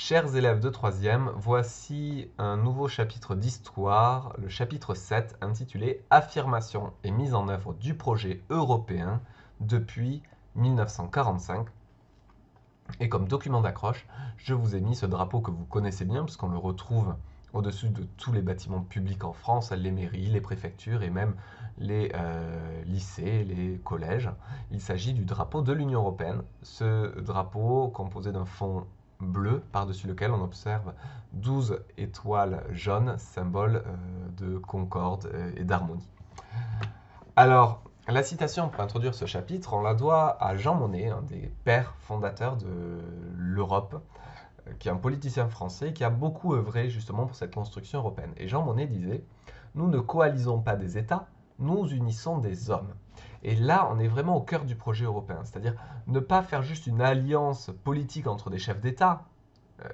Chers élèves de troisième, voici un nouveau chapitre d'histoire, le chapitre 7, intitulé Affirmation et mise en œuvre du projet européen depuis 1945. Et comme document d'accroche, je vous ai mis ce drapeau que vous connaissez bien, puisqu'on le retrouve au-dessus de tous les bâtiments publics en France, les mairies, les préfectures et même les lycées, les collèges. Il s'agit du drapeau de l'Union européenne. Ce drapeau composé d'un fond bleu par-dessus lequel on observe 12 étoiles jaunes, symbole de concorde et d'harmonie. Alors, la citation pour introduire ce chapitre, on la doit à Jean Monnet, un des pères fondateurs de l'Europe, qui est un politicien français qui a beaucoup œuvré justement pour cette construction européenne. Et Jean Monnet disait « Nous ne coalisons pas des États, nous unissons des hommes ». Et là, on est vraiment au cœur du projet européen, c'est-à-dire ne pas faire juste une alliance politique entre des chefs d'État,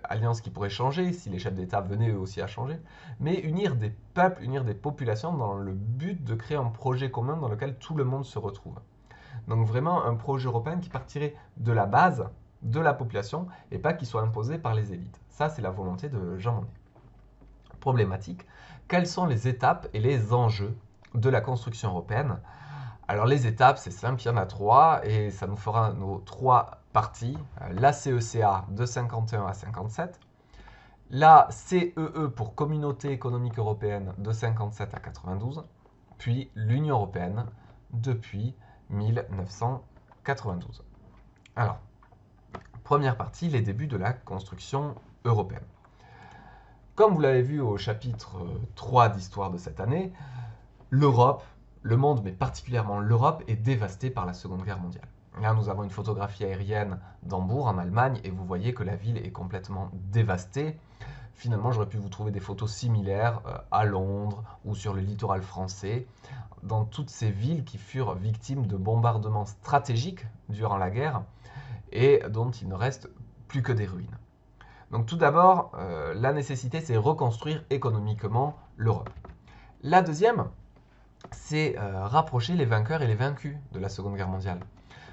alliance qui pourrait changer si les chefs d'État venaient eux aussi à changer, mais unir des peuples, unir des populations dans le but de créer un projet commun dans lequel tout le monde se retrouve. Donc vraiment un projet européen qui partirait de la base, de la population, et pas qui soit imposé par les élites. Ça, c'est la volonté de Jean Monnet. Problématique, quelles sont les étapes et les enjeux de la construction européenne? Alors les étapes, c'est simple, il y en a trois, et ça nous fera nos trois parties. La CECA de 51 à 57, la CEE pour Communauté économique européenne de 57 à 92, puis l'Union européenne depuis 1992. Alors, première partie, les débuts de la construction européenne. Comme vous l'avez vu au chapitre 3 d'histoire de cette année, l'Europe, le monde, mais particulièrement l'Europe, est dévastée par la Seconde Guerre mondiale. Là, nous avons une photographie aérienne d'Hambourg, en Allemagne, et vous voyez que la ville est complètement dévastée. Finalement, j'aurais pu vous trouver des photos similaires à Londres ou sur le littoral français, dans toutes ces villes qui furent victimes de bombardements stratégiques durant la guerre et dont il ne reste plus que des ruines. Donc tout d'abord, la nécessité, c'est reconstruire économiquement l'Europe. La deuxième, c'est rapprocher les vainqueurs et les vaincus de la Seconde Guerre mondiale.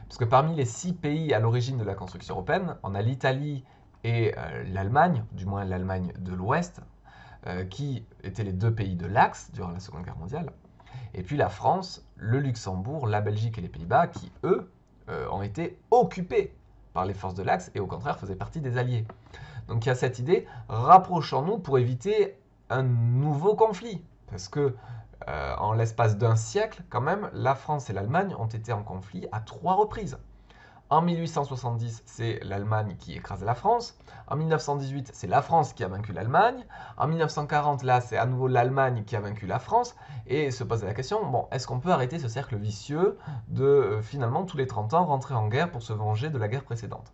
Parce que parmi les 6 pays à l'origine de la construction européenne, on a l'Italie et l'Allemagne, du moins l'Allemagne de l'Ouest, qui étaient les deux pays de l'Axe durant la Seconde Guerre mondiale. Et puis la France, le Luxembourg, la Belgique et les Pays-Bas, qui, eux, ont été occupés par les forces de l'Axe et au contraire faisaient partie des Alliés. Donc il y a cette idée, rapprochons-nous pour éviter un nouveau conflit. Parce que en l'espace d'un siècle, quand même, la France et l'Allemagne ont été en conflit à 3 reprises. En 1870, c'est l'Allemagne qui écrase la France. En 1918, c'est la France qui a vaincu l'Allemagne. En 1940, là, c'est à nouveau l'Allemagne qui a vaincu la France. Et se pose la question, bon, est-ce qu'on peut arrêter ce cercle vicieux de, finalement, tous les 30 ans, rentrer en guerre pour se venger de la guerre précédente?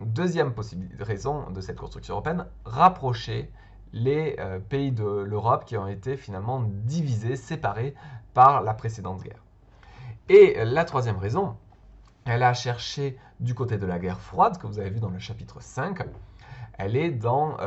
Deuxième raison de cette construction européenne, rapprocher les pays de l'Europe qui ont été finalement divisés, séparés par la précédente guerre. Et la troisième raison, elle a cherché du côté de la guerre froide, que vous avez vu dans le chapitre 5, elle est dans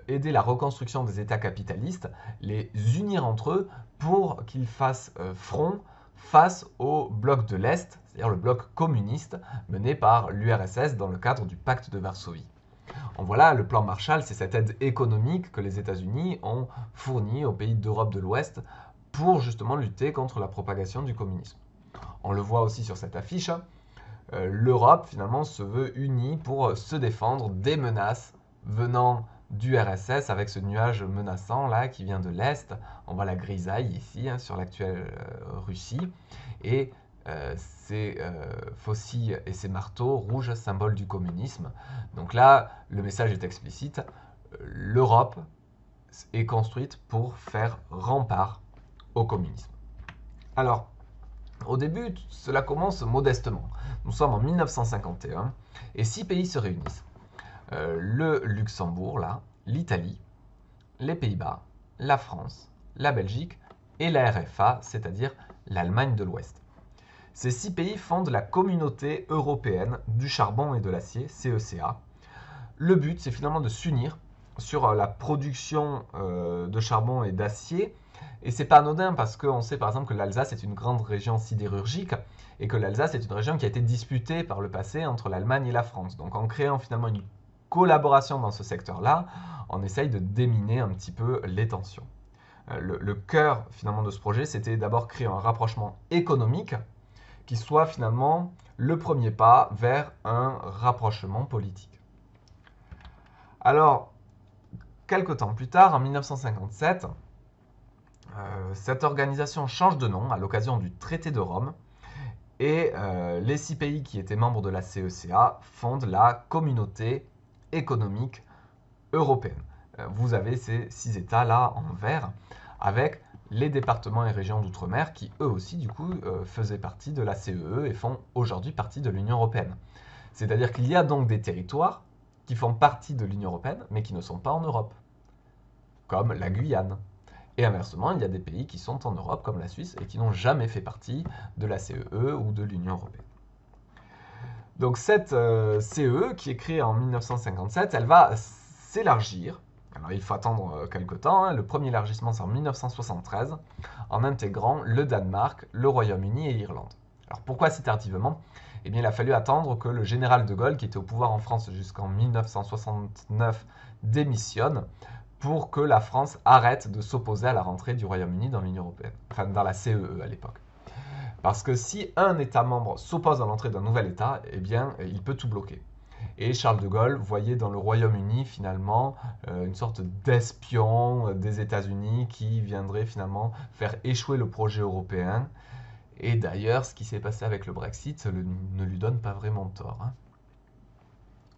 aider la reconstruction des États capitalistes, les unir entre eux pour qu'ils fassent front face au bloc de l'Est, c'est-à-dire le bloc communiste mené par l'URSS dans le cadre du pacte de Varsovie. En voilà, le plan Marshall, c'est cette aide économique que les États-Unis ont fournie aux pays d'Europe de l'Ouest pour justement lutter contre la propagation du communisme. On le voit aussi sur cette affiche, l'Europe finalement se veut unie pour se défendre des menaces venant du RSS avec ce nuage menaçant là qui vient de l'Est. On voit la grisaille ici sur l'actuelle Russie et ces faucilles et ces marteaux rouges, symbole du communisme. Donc là, le message est explicite. L'Europe est construite pour faire rempart au communisme. Alors, au début, cela commence modestement. Nous sommes en 1951 et 6 pays se réunissent. Le Luxembourg, là, l'Italie, les Pays-Bas, la France, la Belgique et la RFA, c'est-à-dire l'Allemagne de l'Ouest. Ces 6 pays fondent la Communauté européenne du charbon et de l'acier, CECA. Le but, c'est finalement de s'unir sur la production de charbon et d'acier. Et c'est pas anodin parce qu'on sait par exemple que l'Alsace est une grande région sidérurgique et que l'Alsace est une région qui a été disputée par le passé entre l'Allemagne et la France. Donc en créant finalement une collaboration dans ce secteur-là, on essaye de déminer un petit peu les tensions. Le cœur finalement de ce projet, c'était d'abord créer un rapprochement économique qui soit finalement le premier pas vers un rapprochement politique. Alors, quelque temps plus tard, en 1957, cette organisation change de nom à l'occasion du traité de Rome et les 6 pays qui étaient membres de la CECA fondent la Communauté économique européenne. Vous avez ces 6 États là en vert avec les départements et régions d'outre-mer qui eux aussi du coup faisaient partie de la CEE et font aujourd'hui partie de l'Union européenne. C'est-à-dire qu'il y a donc des territoires qui font partie de l'Union européenne mais qui ne sont pas en Europe, comme la Guyane. Et inversement, il y a des pays qui sont en Europe, comme la Suisse, et qui n'ont jamais fait partie de la CEE ou de l'Union européenne. Donc cette CEE, qui est créée en 1957, elle va s'élargir. Alors il faut attendre quelques temps. Hein. Le premier élargissement, c'est en 1973, en intégrant le Danemark, le Royaume-Uni et l'Irlande. Alors pourquoi si tardivement ? Eh bien, il a fallu attendre que le général de Gaulle, qui était au pouvoir en France jusqu'en 1969, démissionne pour que la France arrête de s'opposer à la rentrée du Royaume-Uni dans l'Union européenne, enfin dans la CEE à l'époque. Parce que si un État membre s'oppose à l'entrée d'un nouvel État, eh bien, il peut tout bloquer. Et Charles de Gaulle voyait dans le Royaume-Uni finalement une sorte d'espion des États-Unis qui viendrait finalement faire échouer le projet européen. Et d'ailleurs, ce qui s'est passé avec le Brexit ne lui donne pas vraiment tort. Hein.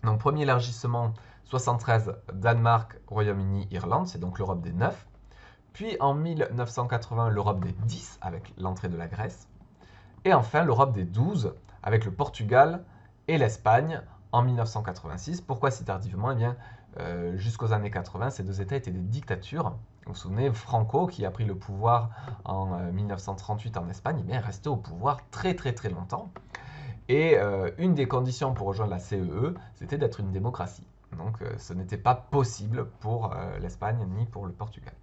Donc, premier élargissement, 73, Danemark, Royaume-Uni, Irlande, c'est donc l'Europe des 9. Puis en 1980, l'Europe des 10 avec l'entrée de la Grèce. Et enfin, l'Europe des 12 avec le Portugal et l'Espagne en 1986. Pourquoi si tardivement ? Eh bien, jusqu'aux années 80, ces 2 États étaient des dictatures. Vous vous souvenez, Franco, qui a pris le pouvoir en 1938 en Espagne, eh bien, est resté au pouvoir très très très longtemps. Et une des conditions pour rejoindre la CEE, c'était d'être une démocratie. Donc ce n'était pas possible pour l'Espagne ni pour le Portugal.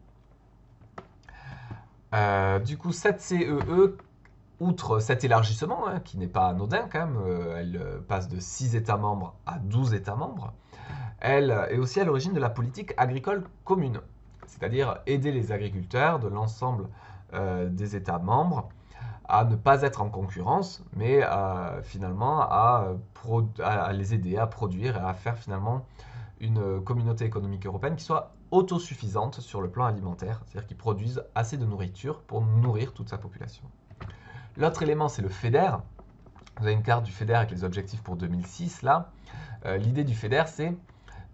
Du coup, cette CEE, outre cet élargissement, hein, qui n'est pas anodin quand même, elle passe de 6 États membres à 12 États membres, elle est aussi à l'origine de la politique agricole commune, c'est-à-dire aider les agriculteurs de l'ensemble des États membres à ne pas être en concurrence, mais finalement à les aider à produire et à faire finalement une communauté économique européenne qui soit autosuffisante sur le plan alimentaire, c'est-à-dire qui produise assez de nourriture pour nourrir toute sa population. L'autre élément, c'est le FEDER. Vous avez une carte du FEDER avec les objectifs pour 2006, là. L'idée du FEDER, c'est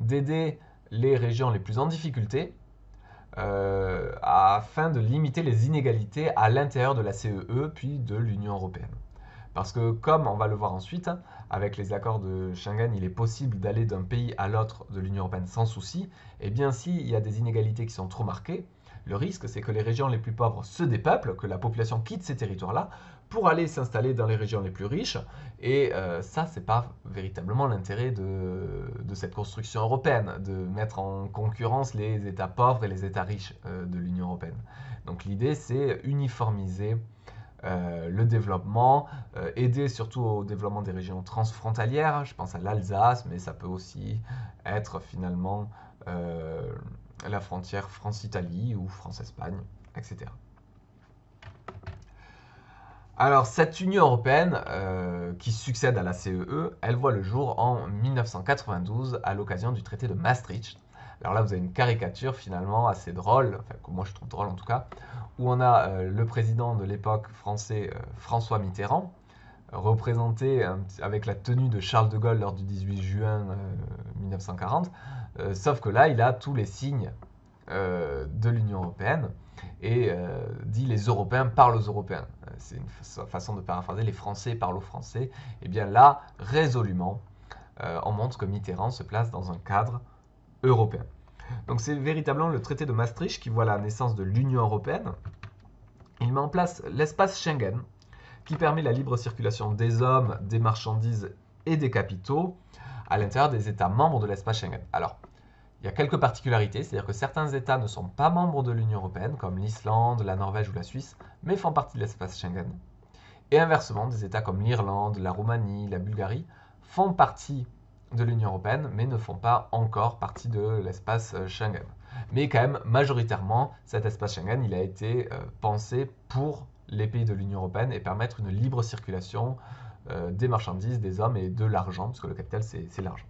d'aider les régions les plus en difficulté afin de limiter les inégalités à l'intérieur de la CEE puis de l'Union européenne. Parce que comme on va le voir ensuite, avec les accords de Schengen, il est possible d'aller d'un pays à l'autre de l'Union européenne sans souci. Et bien s'il y a des inégalités qui sont trop marquées, le risque c'est que les régions les plus pauvres se dépeuplent, que la population quitte ces territoires-là pour aller s'installer dans les régions les plus riches. Et ça, c'est pas véritablement l'intérêt de cette construction européenne, de mettre en concurrence les États pauvres et les États riches de l'Union européenne. Donc l'idée, c'est uniformiser le développement, aider surtout au développement des régions transfrontalières, je pense à l'Alsace, mais ça peut aussi être finalement la frontière France-Italie ou France-Espagne, etc. Alors cette Union européenne qui succède à la CEE, elle voit le jour en 1992 à l'occasion du traité de Maastricht. Alors là vous avez une caricature finalement assez drôle, enfin que moi je trouve drôle en tout cas, où on a le président de l'époque français François Mitterrand, représenté avec la tenue de Charles de Gaulle lors du 18 juin 1940, sauf que là il a tous les signes de l'Union européenne et dit les Européens parlent aux Européens. C'est une façon de paraphraser, les Français parlent aux Français. Et bien là, résolument, on montre que Mitterrand se place dans un cadre européen. Donc c'est véritablement le traité de Maastricht qui voit la naissance de l'Union européenne. Il met en place l'espace Schengen, qui permet la libre circulation des hommes, des marchandises et des capitaux à l'intérieur des États membres de l'espace Schengen. Alors, il y a quelques particularités, c'est-à-dire que certains États ne sont pas membres de l'Union européenne, comme l'Islande, la Norvège ou la Suisse, mais font partie de l'espace Schengen. Et inversement, des États comme l'Irlande, la Roumanie, la Bulgarie font partie de l'Union européenne, mais ne font pas encore partie de l'espace Schengen. Mais quand même, majoritairement, cet espace Schengen, il a été pensé pour les pays de l'Union européenne et permettre une libre circulation des marchandises, des hommes et de l'argent, parce que le capital, c'est l'argent.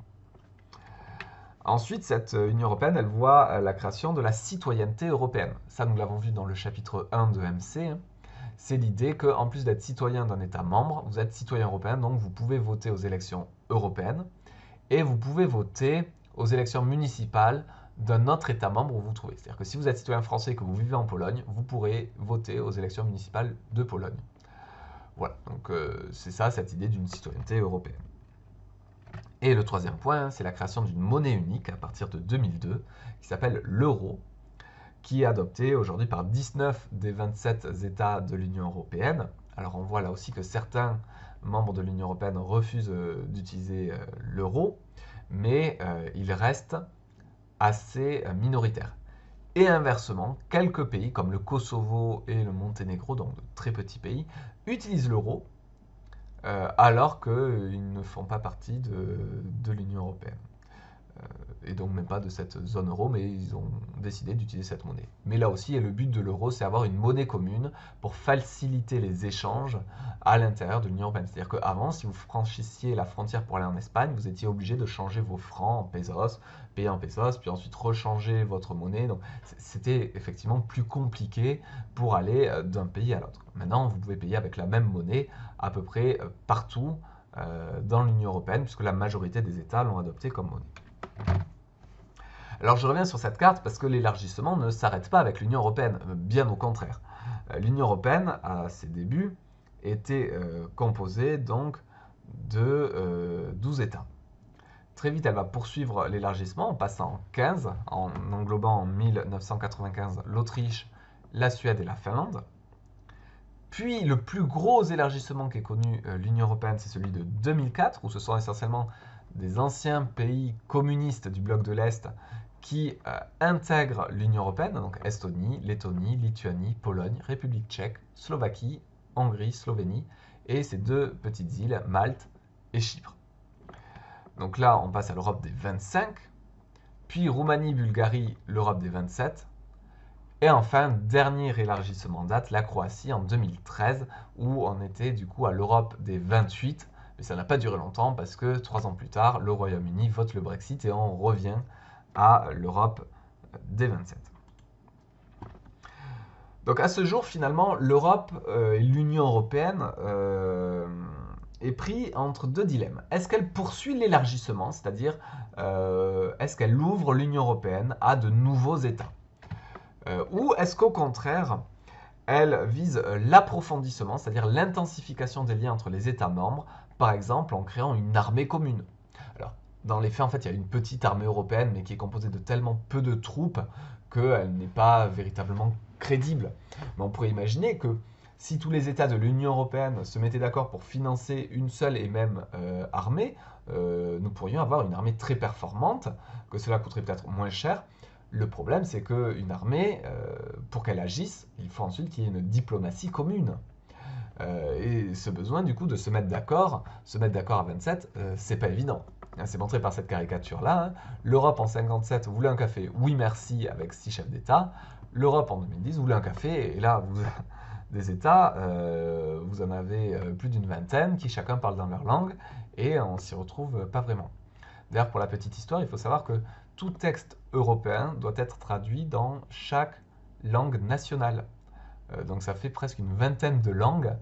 Ensuite, cette Union européenne, elle voit la création de la citoyenneté européenne. Ça, nous l'avons vu dans le chapitre 1 de MC. C'est l'idée qu'en plus d'être citoyen d'un État membre, vous êtes citoyen européen, donc vous pouvez voter aux élections européennes et vous pouvez voter aux élections municipales d'un autre État membre où vous vous trouvez. C'est-à-dire que si vous êtes citoyen français et que vous vivez en Pologne, vous pourrez voter aux élections municipales de Pologne. Voilà, donc c'est ça, cette idée d'une citoyenneté européenne. Et le troisième point, c'est la création d'une monnaie unique à partir de 2002, qui s'appelle l'euro, qui est adoptée aujourd'hui par 19 des 27 États de l'Union européenne. Alors on voit là aussi que certains membres de l'Union européenne refusent d'utiliser l'euro, mais il reste assez minoritaire. Et inversement, quelques pays comme le Kosovo et le Monténégro, donc de très petits pays, utilisent l'euro alors qu'ils ne font pas partie de l'Union européenne. Et donc même pas de cette zone euro, mais ils ont décidé d'utiliser cette monnaie. Mais là aussi, le but de l'euro, c'est avoir une monnaie commune pour faciliter les échanges à l'intérieur de l'Union européenne. C'est-à-dire qu'avant, si vous franchissiez la frontière pour aller en Espagne, vous étiez obligé de changer vos francs en pesos, payer en pesos, puis ensuite rechanger votre monnaie. Donc c'était effectivement plus compliqué pour aller d'un pays à l'autre. Maintenant, vous pouvez payer avec la même monnaie à peu près partout dans l'Union européenne, puisque la majorité des États l'ont adoptée comme monnaie. Alors je reviens sur cette carte parce que l'élargissement ne s'arrête pas avec l'Union européenne, bien au contraire. L'Union européenne, à ses débuts, était composée donc de 12 États. Très vite, elle va poursuivre l'élargissement en passant en 15, en englobant en 1995 l'Autriche, la Suède et la Finlande. Puis le plus gros élargissement qu'ait connu l'Union européenne, c'est celui de 2004, où ce sont essentiellement des anciens pays communistes du bloc de l'Est qui intègrent l'Union européenne, donc Estonie, Lettonie, Lituanie, Pologne, République tchèque, Slovaquie, Hongrie, Slovénie, et ces deux petites îles, Malte et Chypre. Donc là, on passe à l'Europe des 25, puis Roumanie, Bulgarie, l'Europe des 27, et enfin, dernier élargissement en date, la Croatie en 2013, où on était du coup à l'Europe des 28, mais ça n'a pas duré longtemps parce que 3 ans plus tard, le Royaume-Uni vote le Brexit et on revient à l'Europe des 27. Donc à ce jour, finalement, l'Europe et l'Union européenne est pris entre deux dilemmes. Est-ce qu'elle poursuit l'élargissement, c'est-à-dire est-ce qu'elle ouvre l'Union européenne à de nouveaux États, ou est-ce qu'au contraire, elle vise l'approfondissement, c'est-à-dire l'intensification des liens entre les États membres, par exemple en créant une armée commune. Alors, dans les faits, en fait, il y a une petite armée européenne, mais qui est composée de tellement peu de troupes qu'elle n'est pas véritablement crédible. Mais on pourrait imaginer que si tous les États de l'Union européenne se mettaient d'accord pour financer une seule et même armée, nous pourrions avoir une armée très performante, que cela coûterait peut-être moins cher. Le problème, c'est qu'une armée, pour qu'elle agisse, il faut ensuite qu'il y ait une diplomatie commune. Et ce besoin, du coup, de se mettre d'accord à 27, c'est pas évident. C'est montré par cette caricature-là. Hein. L'Europe en 57 voulait un café, oui merci, avec 6 chefs d'État. L'Europe en 2010 voulait un café, et là, des États, vous en avez plus d'une vingtaine qui chacun parle dans leur langue, et on s'y retrouve pas vraiment. D'ailleurs, pour la petite histoire, il faut savoir que tout texte européen doit être traduit dans chaque langue nationale. Donc ça fait presque une vingtaine de langues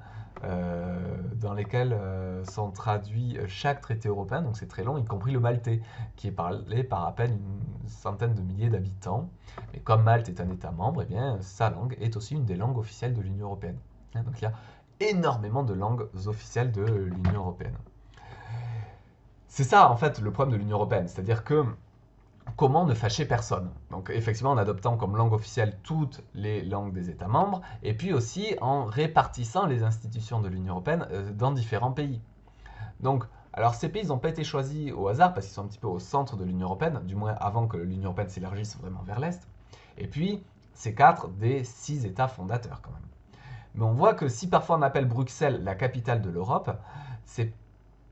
dans lesquelles sont traduits chaque traité européen, donc c'est très long, y compris le maltais, qui est parlé par à peine une centaine de milliers d'habitants. Et comme Malte est un État membre, eh bien, sa langue est aussi une des langues officielles de l'Union européenne. Donc il y a énormément de langues officielles de l'Union européenne. C'est ça, en fait, le problème de l'Union européenne, c'est-à-dire que comment ne fâcher personne. Donc effectivement en adoptant comme langue officielle toutes les langues des États membres, et puis aussi en répartissant les institutions de l'Union européenne dans différents pays. Donc, alors ces pays n'ont pas été choisis au hasard parce qu'ils sont un petit peu au centre de l'Union européenne, du moins avant que l'Union européenne s'élargisse vraiment vers l'Est. Et puis, c'est 4 des 6 États fondateurs quand même. Mais on voit que si parfois on appelle Bruxelles la capitale de l'Europe, c'est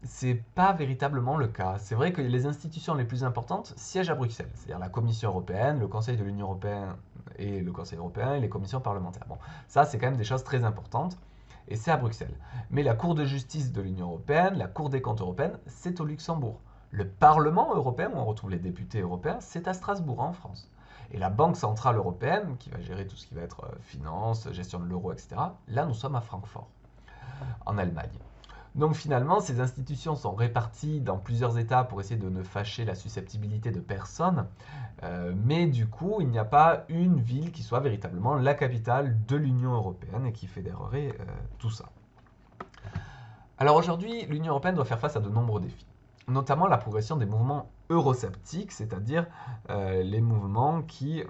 c'est pas véritablement le cas. C'est vrai que les institutions les plus importantes siègent à Bruxelles, c'est-à-dire la Commission européenne, le Conseil de l'Union européenne et le Conseil européen et les commissions parlementaires. Bon, ça c'est quand même des choses très importantes et c'est à Bruxelles. Mais la Cour de justice de l'Union européenne, la Cour des comptes européenne, c'est au Luxembourg. Le Parlement européen, où on retrouve les députés européens, c'est à Strasbourg, en France. Et la Banque centrale européenne, qui va gérer tout ce qui va être finance, gestion de l'euro, etc., là nous sommes à Francfort, en Allemagne. Donc finalement, ces institutions sont réparties dans plusieurs États pour essayer de ne fâcher la susceptibilité de personne, mais du coup, il n'y a pas une ville qui soit véritablement la capitale de l'Union européenne et qui fédérerait tout ça. Alors aujourd'hui, l'Union européenne doit faire face à de nombreux défis, notamment la progression des mouvements eurosceptiques, c'est-à-dire les mouvements qui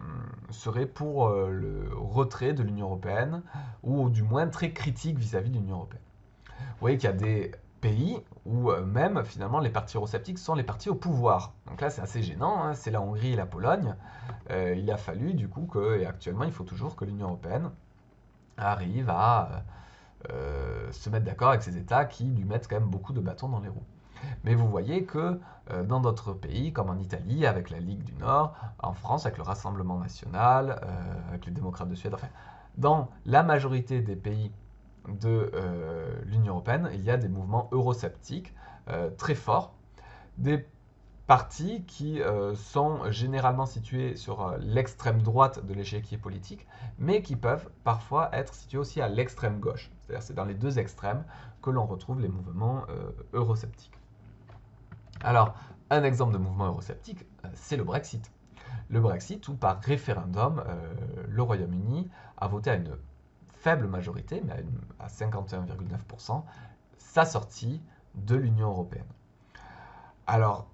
seraient pour le retrait de l'Union européenne, ou du moins très critiques vis-à-vis de l'Union européenne. Vous voyez qu'il y a des pays où même finalement les partis eurosceptiques sont les partis au pouvoir. Donc là c'est assez gênant, hein, c'est la Hongrie et la Pologne. Il a fallu du coup que, et actuellement il faut toujours que l'Union européenne arrive à se mettre d'accord avec ces États qui lui mettent quand même beaucoup de bâtons dans les roues. Mais vous voyez que dans d'autres pays, comme en Italie, avec la Ligue du Nord, en France, avec le Rassemblement national, avec les démocrates de Suède, enfin, dans la majorité des pays de l'Union européenne, il y a des mouvements eurosceptiques très forts, des partis qui sont généralement situés sur l'extrême droite de l'échiquier politique, mais qui peuvent parfois être situés aussi à l'extrême gauche. C'est-à-dire c'est dans les deux extrêmes que l'on retrouve les mouvements eurosceptiques. Alors, un exemple de mouvement eurosceptique, c'est le Brexit. Le Brexit, où par référendum, le Royaume-Uni a voté à une faible majorité, mais à 51,9%, sa sortie de l'Union européenne. Alors,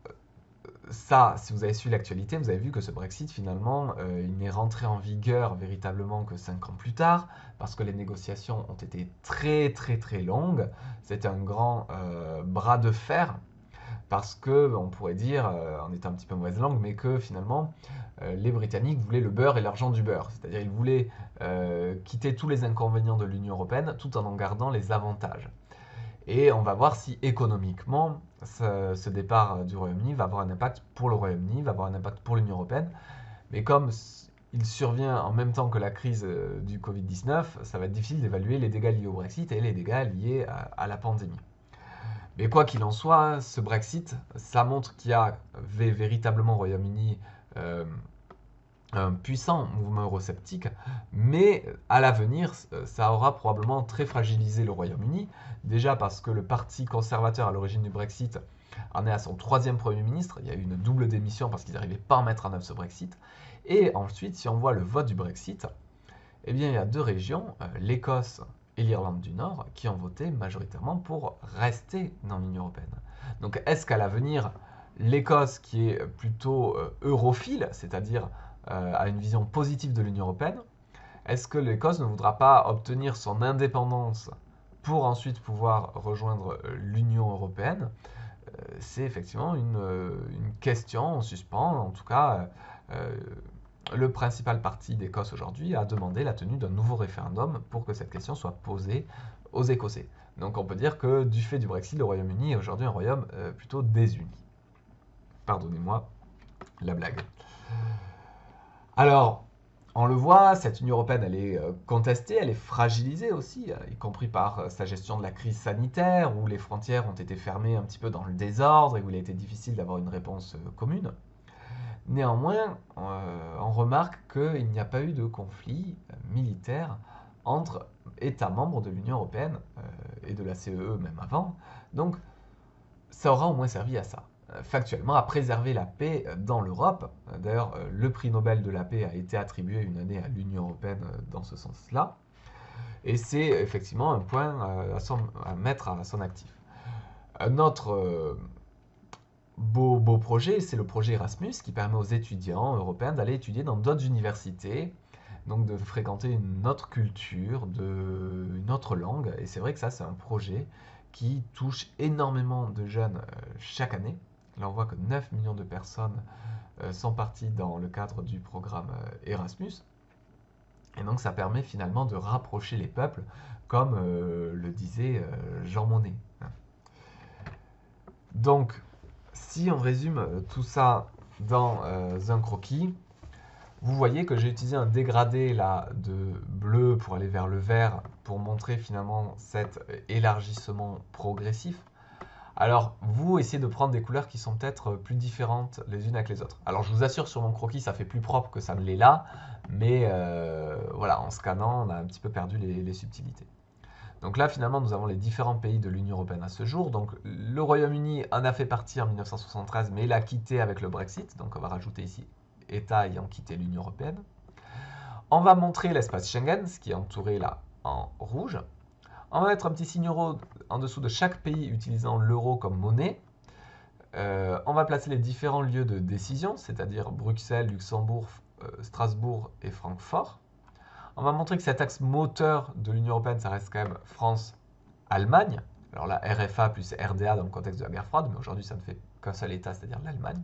ça, si vous avez suivi l'actualité, vous avez vu que ce Brexit, finalement, il n'est rentré en vigueur véritablement que 5 ans plus tard, parce que les négociations ont été très très très longues. C'était un grand bras de fer, parce que, on pourrait dire, en étant un petit peu mauvaise langue, mais que finalement, les Britanniques voulaient le beurre et l'argent du beurre. C'est-à-dire ils voulaient quitter tous les inconvénients de l'Union européenne tout en gardant les avantages. Et on va voir si économiquement, ce départ du Royaume-Uni va avoir un impact pour le Royaume-Uni, va avoir un impact pour l'Union européenne. Mais comme il survient en même temps que la crise du Covid-19, ça va être difficile d'évaluer les dégâts liés au Brexit et les dégâts liés à la pandémie. Mais quoi qu'il en soit, ce Brexit, ça montre qu'il y avait véritablement au Royaume-Uni un puissant mouvement eurosceptique, mais à l'avenir, ça aura probablement très fragilisé le Royaume-Uni, déjà parce que le parti conservateur à l'origine du Brexit en est à son troisième Premier ministre, il y a eu une double démission parce qu'ils n'arrivaient pas à mettre en œuvre ce Brexit, et ensuite, si on voit le vote du Brexit, eh bien, il y a deux régions, l'Écosse et l'Irlande du Nord, qui ont voté majoritairement pour rester dans l'Union européenne. Donc est-ce qu'à l'avenir, l'Écosse, qui est plutôt europhile, c'est-à-dire a une vision positive de l'Union européenne, est-ce que l'Écosse ne voudra pas obtenir son indépendance pour ensuite pouvoir rejoindre l'Union européenne? C'est effectivement une question en suspens. En tout cas, le principal parti d'Écosse aujourd'hui a demandé la tenue d'un nouveau référendum pour que cette question soit posée aux Écossais. Donc on peut dire que du fait du Brexit, le Royaume-Uni est aujourd'hui un royaume plutôt désuni. Pardonnez-moi la blague. Alors, on le voit, cette Union européenne, elle est contestée, elle est fragilisée aussi, y compris par sa gestion de la crise sanitaire, où les frontières ont été fermées un petit peu dans le désordre et où il a été difficile d'avoir une réponse commune. Néanmoins, on remarque qu'il n'y a pas eu de conflit militaire entre États membres de l'Union européenne et de la CEE même avant. Donc, ça aura au moins servi à ça. Factuellement, à préserver la paix dans l'Europe. D'ailleurs, le prix Nobel de la paix a été attribué une année à l'Union européenne dans ce sens-là. Et c'est effectivement un point à mettre à son actif. Un autre beau projet, c'est le projet Erasmus qui permet aux étudiants européens d'aller étudier dans d'autres universités, donc de fréquenter une autre culture, une autre langue. Et c'est vrai que ça, c'est un projet qui touche énormément de jeunes chaque année. Là, on voit que 9 millions de personnes sont parties dans le cadre du programme Erasmus. Et donc, ça permet finalement de rapprocher les peuples, comme le disait Jean Monnet. Donc, si on résume tout ça dans un croquis, vous voyez que j'ai utilisé un dégradé là de bleu pour aller vers le vert pour montrer finalement cet élargissement progressif. Alors, vous essayez de prendre des couleurs qui sont peut-être plus différentes les unes avec les autres. Alors, je vous assure, sur mon croquis, ça fait plus propre que ça ne l'est là, mais voilà, en scannant, on a un petit peu perdu les subtilités. Donc là, finalement, nous avons les différents pays de l'Union européenne à ce jour. Donc, le Royaume-Uni en a fait partie en 1973, mais il a quitté avec le Brexit. Donc, on va rajouter ici États ayant quitté l'Union européenne. On va montrer l'espace Schengen, ce qui est entouré là en rouge. On va mettre un petit signe euro en dessous de chaque pays utilisant l'euro comme monnaie. On va placer les différents lieux de décision, c'est-à-dire Bruxelles, Luxembourg, Strasbourg et Francfort. On va montrer que cet axe moteur de l'Union européenne, ça reste quand même France-Allemagne. Alors là, RFA plus RDA dans le contexte de la guerre froide, mais aujourd'hui, ça ne fait qu'un seul État, c'est-à-dire l'Allemagne.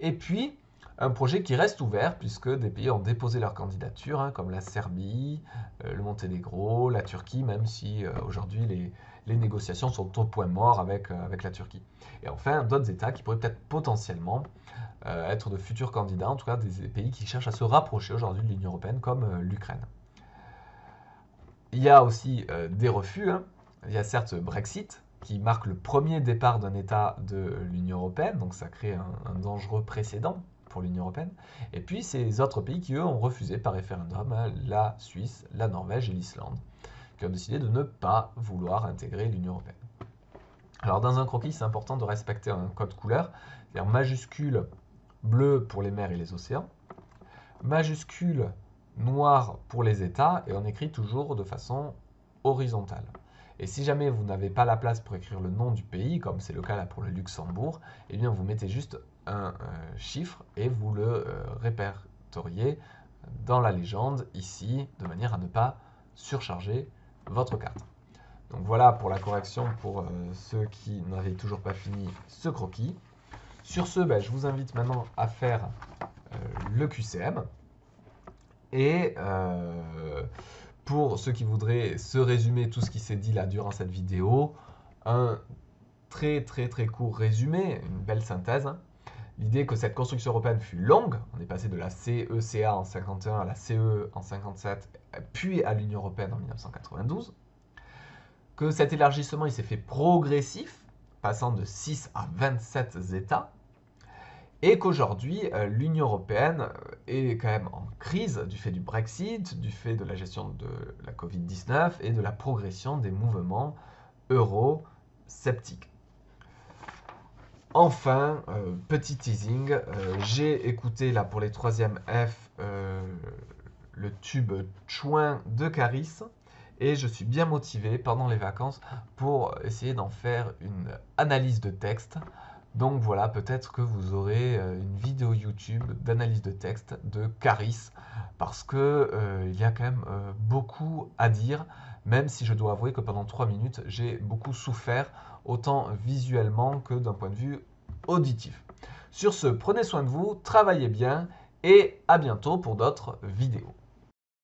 Et puis, un projet qui reste ouvert, puisque des pays ont déposé leur candidature, hein, comme la Serbie, le Monténégro, la Turquie, même si aujourd'hui, les négociations sont au point mort avec la Turquie. Et enfin, d'autres États qui pourraient peut-être potentiellement être de futurs candidats, en tout cas des pays qui cherchent à se rapprocher aujourd'hui de l'Union européenne, comme l'Ukraine. Il y a aussi des refus. Hein. Il y a certes Brexit, qui marque le premier départ d'un État de l'Union européenne, donc ça crée un dangereux précédent pour l'Union européenne. Et puis ces autres pays qui, eux, ont refusé par référendum, hein, la Suisse, la Norvège et l'Islande, qui ont décidé de ne pas vouloir intégrer l'Union européenne. Alors dans un croquis, c'est important de respecter un code couleur, c'est-à-dire majuscule bleu pour les mers et les océans, majuscule noir pour les États, et on écrit toujours de façon horizontale. Et si jamais vous n'avez pas la place pour écrire le nom du pays, comme c'est le cas là pour le Luxembourg, eh bien vous mettez juste un chiffre et vous le répertoriez dans la légende ici, de manière à ne pas surcharger votre carte. Donc voilà pour la correction pour ceux qui n'avaient toujours pas fini ce croquis. Sur ce, je vous invite maintenant à faire le QCM. Et pour ceux qui voudraient se résumer tout ce qui s'est dit là durant cette vidéo, un très court résumé, une belle synthèse. Hein. L'idée que cette construction européenne fut longue, on est passé de la CECA en 51 à la CE en 57, puis à l'Union européenne en 1992. Que cet élargissement il s'est fait progressif, passant de 6 à 27 États, et qu'aujourd'hui, l'Union européenne est quand même en crise du fait du Brexit, du fait de la gestion de la Covid-19 et de la progression des mouvements euro-sceptiques. Enfin, petit teasing, j'ai écouté là pour les 3e F le tube Chouin de Caris et je suis bien motivé pendant les vacances pour essayer d'en faire une analyse de texte. Donc voilà, peut-être que vous aurez une vidéo YouTube d'analyse de texte de Caris, parce que il y a quand même beaucoup à dire, même si je dois avouer que pendant 3 minutes, j'ai beaucoup souffert, autant visuellement que d'un point de vue auditif. Sur ce, prenez soin de vous, travaillez bien, et à bientôt pour d'autres vidéos.